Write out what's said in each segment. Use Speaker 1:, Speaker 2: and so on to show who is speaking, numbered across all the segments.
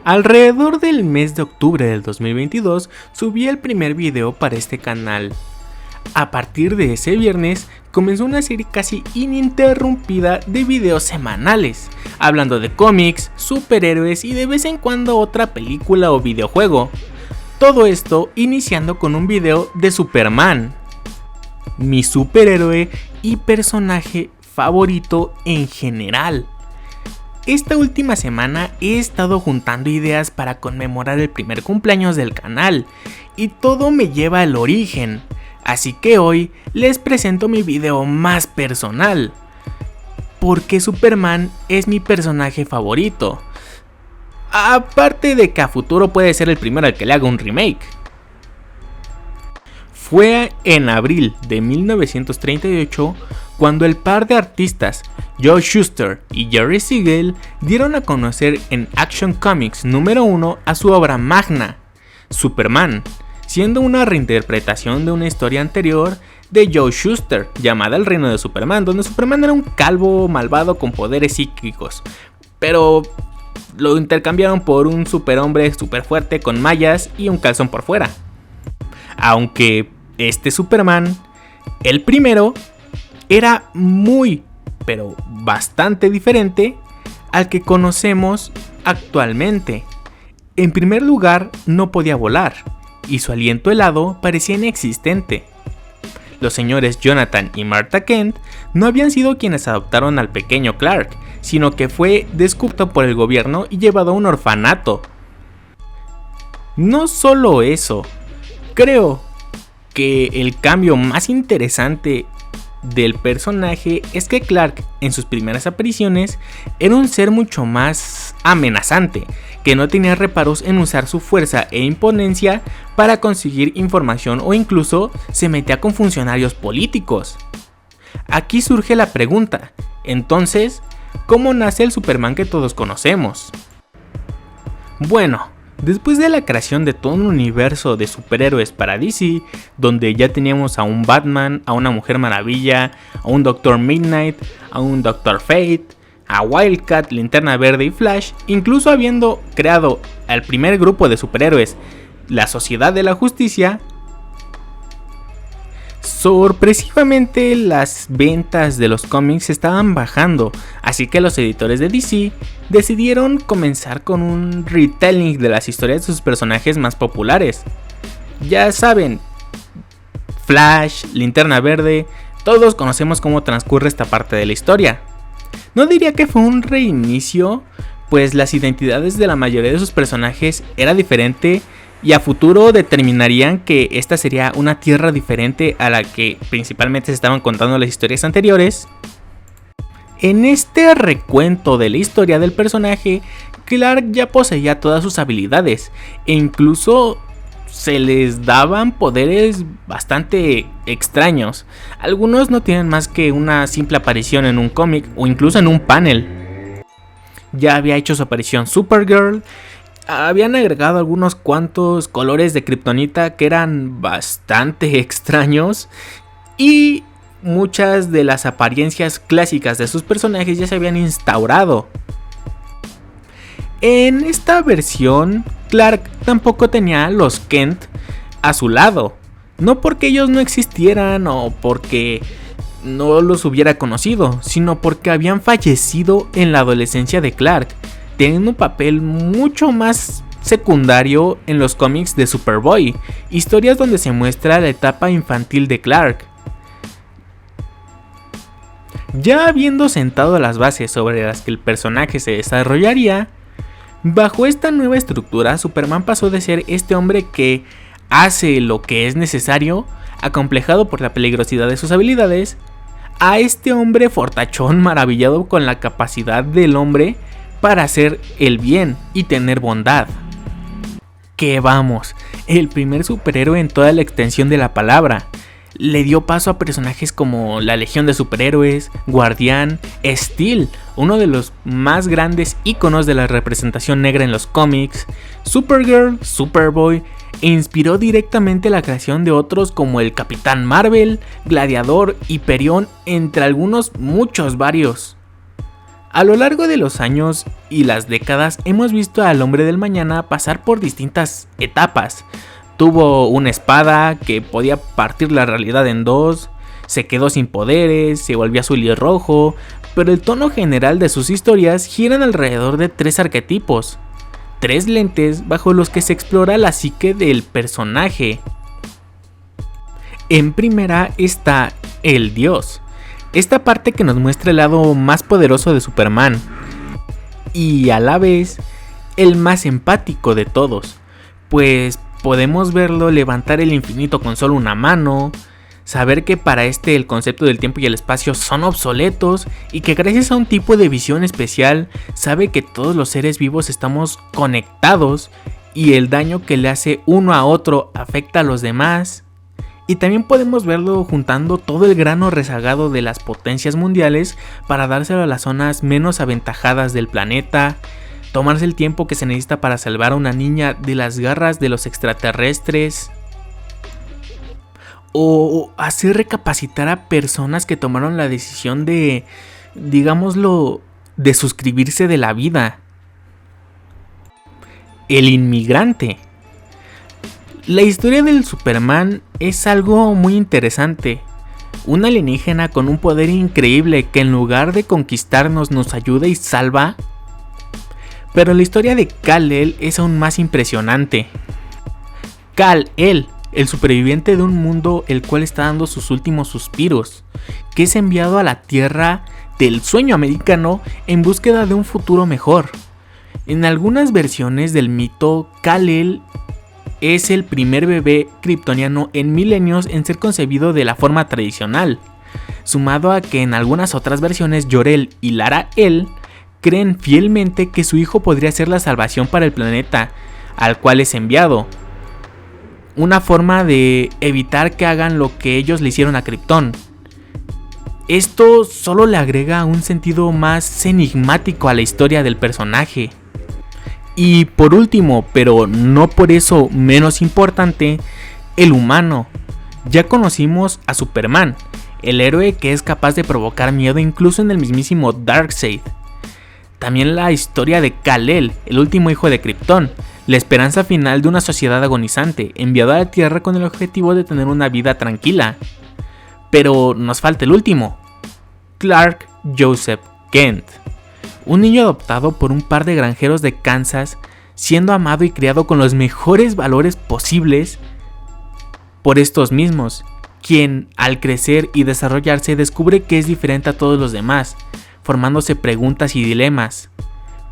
Speaker 1: Alrededor del mes de octubre del 2022 subí el primer video para este canal. A partir de ese viernes comenzó una serie casi ininterrumpida de videos semanales, hablando de cómics, superhéroes y de vez en cuando otra película o videojuego. Todo esto iniciando con un video de Superman, mi superhéroe y personaje favorito en general. Esta última semana he estado juntando ideas para conmemorar el primer cumpleaños del canal y todo me lleva al origen, así que hoy les presento mi video más personal. ¿Por qué Superman es mi personaje favorito? Aparte de que a futuro puede ser el primero al que le haga un remake. Fue en abril de 1938 cuando el par de artistas Joe Shuster y Jerry Siegel dieron a conocer en Action Comics número 1 a su obra magna, Superman, siendo una reinterpretación de una historia anterior de Joe Shuster llamada El Reino de Superman, donde Superman era un calvo malvado con poderes psíquicos, pero lo intercambiaron por un superhombre super fuerte con mallas y un calzón por fuera. Aunque este Superman, el primero, era muy, pero bastante diferente al que conocemos actualmente. En primer lugar, no podía volar, y su aliento helado parecía inexistente. Los señores Jonathan y Martha Kent no habían sido quienes adoptaron al pequeño Clark, sino que fue descubierto por el gobierno y llevado a un orfanato. No solo eso, creo que el cambio más interesante del personaje es que Clark en sus primeras apariciones era un ser mucho más amenazante, que no tenía reparos en usar su fuerza e imponencia para conseguir información o incluso se metía con funcionarios políticos. Aquí surge la pregunta, entonces, ¿cómo nace el Superman que todos conocemos? Bueno, después de la creación de todo un universo de superhéroes para DC, donde ya teníamos a un Batman, a una Mujer Maravilla, a un Dr. Midnight, a un Dr. Fate, a Wildcat, Linterna Verde y Flash, incluso habiendo creado al primer grupo de superhéroes, la Sociedad de la Justicia, sorpresivamente las ventas de los cómics estaban bajando, así que los editores de DC decidieron comenzar con un retelling de las historias de sus personajes más populares. Ya saben, Flash, Linterna Verde, todos conocemos cómo transcurre esta parte de la historia. No diría que fue un reinicio, pues las identidades de la mayoría de sus personajes era diferente y a futuro determinarían que esta sería una tierra diferente a la que principalmente se estaban contando las historias anteriores. En este recuento de la historia del personaje, Clark ya poseía todas sus habilidades e incluso se les daban poderes bastante extraños. Algunos no tienen más que una simple aparición en un cómic o incluso en un panel. Ya había hecho su aparición Supergirl. Habían agregado algunos cuantos colores de kriptonita que eran bastante extraños y muchas de las apariencias clásicas de sus personajes ya se habían instaurado. En esta versión, Clark tampoco tenía a los Kent a su lado, no porque ellos no existieran o porque no los hubiera conocido, sino porque habían fallecido en la adolescencia de Clark, teniendo un papel mucho más secundario en los cómics de Superboy, historias donde se muestra la etapa infantil de Clark. Ya habiendo sentado las bases sobre las que el personaje se desarrollaría, bajo esta nueva estructura Superman pasó de ser este hombre que hace lo que es necesario, acomplejado por la peligrosidad de sus habilidades, a este hombre fortachón maravillado con la capacidad del hombre para hacer el bien y tener bondad. Que vamos, el primer superhéroe en toda la extensión de la palabra. Le dio paso a personajes como la Legión de Superhéroes, Guardián, Steel, uno de los más grandes íconos de la representación negra en los cómics, Supergirl, Superboy, e inspiró directamente la creación de otros como el Capitán Marvel, Gladiador, Hyperion, entre algunos muchos varios. A lo largo de los años y las décadas hemos visto al hombre del mañana pasar por distintas etapas. Tuvo una espada que podía partir la realidad en dos, se quedó sin poderes, se volvió azul y rojo, pero el tono general de sus historias giran alrededor de 3 arquetipos, 3 lentes bajo los que se explora la psique del personaje. En primera está el Dios, esta parte que nos muestra el lado más poderoso de Superman, y a la vez el más empático de todos, pues podemos verlo levantar el infinito con solo una mano, saber que para el concepto del tiempo y el espacio son obsoletos y que gracias a un tipo de visión especial sabe que todos los seres vivos estamos conectados y el daño que le hace uno a otro afecta a los demás. Y también podemos verlo juntando todo el grano rezagado de las potencias mundiales para dárselo a las zonas menos aventajadas del planeta, tomarse el tiempo que se necesita para salvar a una niña de las garras de los extraterrestres, o hacer recapacitar a personas que tomaron la decisión de, digámoslo, de suscribirse de la vida. El inmigrante. La historia del Superman es algo muy interesante. Un alienígena con un poder increíble que en lugar de conquistarnos nos ayuda y salva. Pero la historia de Kal-El es aún más impresionante. Kal-El, el superviviente de un mundo el cual está dando sus últimos suspiros, que es enviado a la tierra del sueño americano en búsqueda de un futuro mejor. En algunas versiones del mito, Kal-El es el primer bebé kryptoniano en milenios en ser concebido de la forma tradicional, sumado a que en algunas otras versiones Jor-El y Lara-El creen fielmente que su hijo podría ser la salvación para el planeta al cual es enviado, una forma de evitar que hagan lo que ellos le hicieron a Krypton. Esto solo le agrega un sentido más enigmático a la historia del personaje. Y por último, pero no por eso menos importante, el humano. Ya conocimos a Superman, el héroe que es capaz de provocar miedo incluso en el mismísimo Darkseid. También la historia de Kal-El, el último hijo de Krypton, la esperanza final de una sociedad agonizante, enviado a la Tierra con el objetivo de tener una vida tranquila. Pero nos falta el último, Clark Joseph Kent. Un niño adoptado por un par de granjeros de Kansas, siendo amado y criado con los mejores valores posibles por estos mismos, quien al crecer y desarrollarse descubre que es diferente a todos los demás, formándose preguntas y dilemas.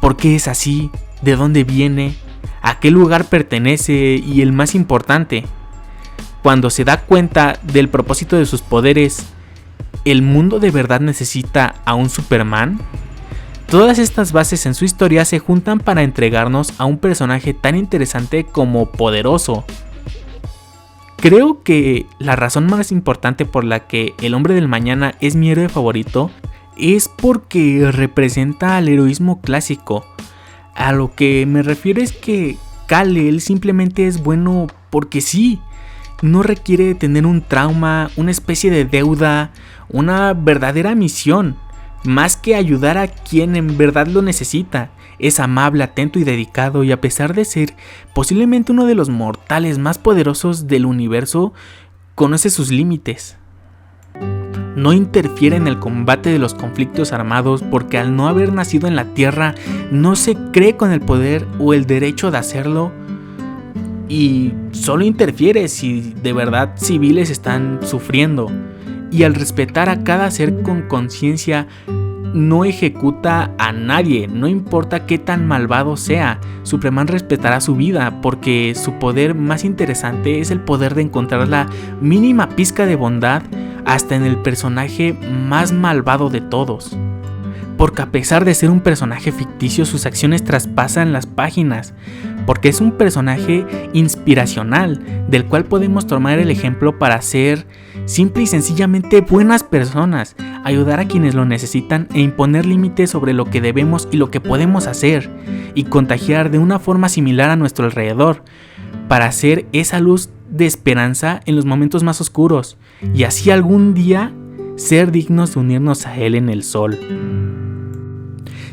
Speaker 1: ¿Por qué es así? ¿De dónde viene? ¿A qué lugar pertenece? Y el más importante, cuando se da cuenta del propósito de sus poderes, ¿el mundo de verdad necesita a un Superman? Todas estas bases en su historia se juntan para entregarnos a un personaje tan interesante como poderoso. Creo que la razón más importante por la que el hombre del mañana es mi héroe favorito es porque representa al heroísmo clásico. A lo que me refiero es que Kal-El simplemente es bueno porque sí. No requiere tener un trauma, una especie de deuda, una verdadera misión. Más que ayudar a quien en verdad lo necesita, es amable, atento y dedicado, y a pesar de ser posiblemente uno de los mortales más poderosos del universo, conoce sus límites. No interfiere en el combate de los conflictos armados porque al no haber nacido en la Tierra no se cree con el poder o el derecho de hacerlo, y solo interfiere si de verdad civiles están sufriendo. Y al respetar a cada ser con conciencia, no ejecuta a nadie, no importa qué tan malvado sea. Superman respetará su vida porque su poder más interesante es el poder de encontrar la mínima pizca de bondad hasta en el personaje más malvado de todos. Porque a pesar de ser un personaje ficticio, sus acciones traspasan las páginas, porque es un personaje inspiracional, del cual podemos tomar el ejemplo para ser simple y sencillamente buenas personas, ayudar a quienes lo necesitan e imponer límites sobre lo que debemos y lo que podemos hacer, y contagiar de una forma similar a nuestro alrededor, para ser esa luz de esperanza en los momentos más oscuros, y así algún día ser dignos de unirnos a él en el sol.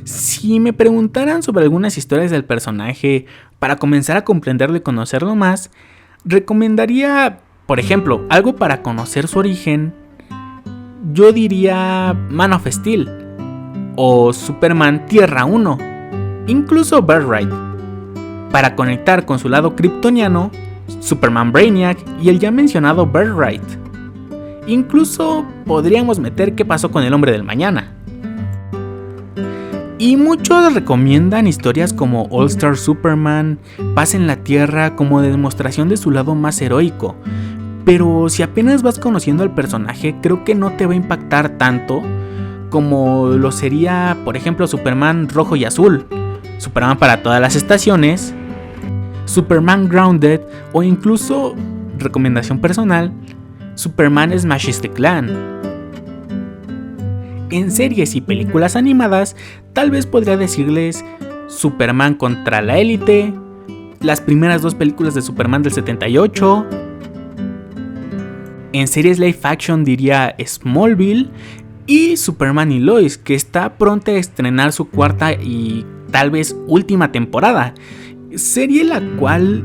Speaker 1: Si me preguntaran sobre algunas historias del personaje para comenzar a comprenderlo y conocerlo más, recomendaría, por ejemplo, algo para conocer su origen. Yo diría Man of Steel o Superman Tierra 1, incluso Birthright. Para conectar con su lado kryptoniano, Superman Brainiac y el ya mencionado Birthright. Incluso podríamos meter qué pasó con el Hombre del Mañana. Y muchos recomiendan historias como All Star Superman, Paz en la Tierra como demostración de su lado más heroico. Pero si apenas vas conociendo al personaje, creo que no te va a impactar tanto como lo sería, por ejemplo, Superman Rojo y Azul, Superman para todas las estaciones, Superman Grounded o incluso, recomendación personal, Superman Smashes the Clan. En series y películas animadas, tal vez podría decirles Superman contra la Élite, las primeras 2 películas de Superman del 78. En series live action diría Smallville y Superman y Lois, que está pronta a estrenar su 4ª y tal vez última temporada. Serie la cual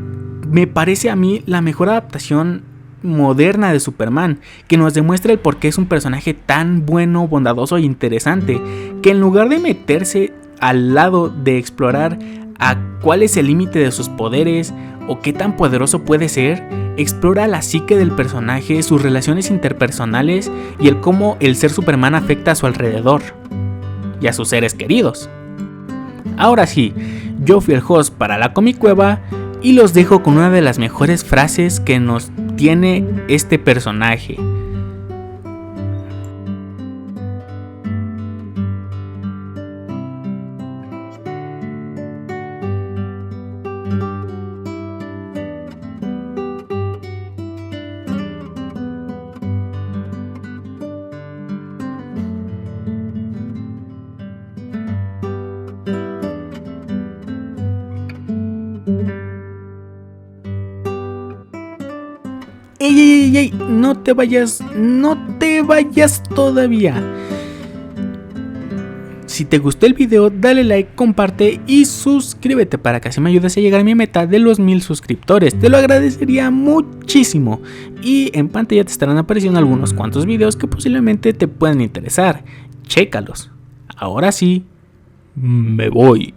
Speaker 1: me parece a mí la mejor adaptación moderna de Superman, que nos demuestra el por qué es un personaje tan bueno, bondadoso e interesante, que en lugar de meterse al lado de explorar a cuál es el límite de sus poderes o qué tan poderoso puede ser, explora la psique del personaje, sus relaciones interpersonales y el cómo el ser Superman afecta a su alrededor y a sus seres queridos. Ahora sí, yo fui el host para la Comicueva y los dejo con una de las mejores frases que nos tiene este personaje. ¡Ey! No te vayas todavía. Si te gustó el video, dale like, comparte y suscríbete para que así me ayudes a llegar a mi meta de los 1000 suscriptores. Te lo agradecería muchísimo. Y en pantalla te estarán apareciendo algunos cuantos videos que posiblemente te puedan interesar. Chécalos. Ahora sí, me voy.